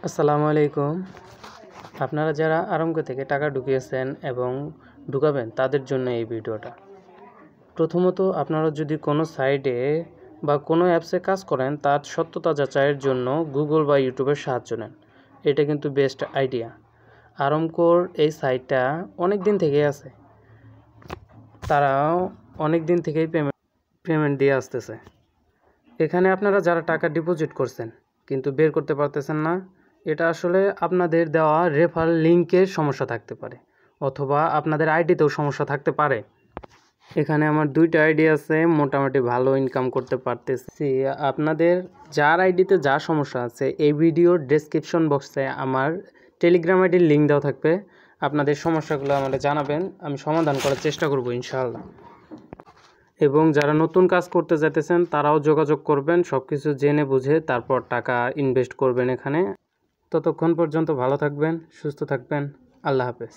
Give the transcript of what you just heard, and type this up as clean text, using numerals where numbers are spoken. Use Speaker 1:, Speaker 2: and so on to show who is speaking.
Speaker 1: আসসালামু আলাইকুম। আপনারা যারা আরামকো থেকে টাকা ঢুকিয়েছেন এবং ঢুকাবেন তাদের জন্য এই ভিডিওটা। প্রথমত আপনারা যদি কোনো সাইটে বা কোনো অ্যাপসে কাজ করেন তার সত্যতা যাচাইয়ের জন্য গুগল বা ইউটিউবের সাহায্য নেন। এটা কিন্তু বেস্ট আইডিয়া। আরামকোর এই সাইটটা অনেক দিন থেকেই আছে, তারাও অনেক দিন থেকেই পেমেন্ট দিয়ে আসতেছে। এখানে আপনারা যারা টাকা ডিপোজিট করছেন কিন্তু বের করতে পারতেছেন না, এটা আসলে আপনাদের দেওয়া রেফার লিঙ্কের সমস্যা থাকতে পারে, অথবা আপনাদের আইডিতেও সমস্যা থাকতে পারে। এখানে আমার 2টা আইডি আছে, মোটামুটি ভালো ইনকাম করতে পারতেছি। আপনাদের যার আইডিতে যা সমস্যা আছে এই ভিডিওর ডেসক্রিপশন বক্সে আমার টেলিগ্রাম আইডির লিঙ্ক দেওয়া থাকবে। আপনাদের সমস্যাগুলো আমাদের জানাবেন, আমি সমাধান করার চেষ্টা করব ইনশাআল্লাহ। এবং যারা নতুন কাজ করতে যেতেছেন তারাও যোগাযোগ করবেন, সব কিছু জেনে বুঝে তারপর টাকা ইনভেস্ট করবেন এখানে। ততক্ষণ পর্যন্ত ভালো থাকবেন, সুস্থ থাকবেন। আল্লাহ হাফেজ।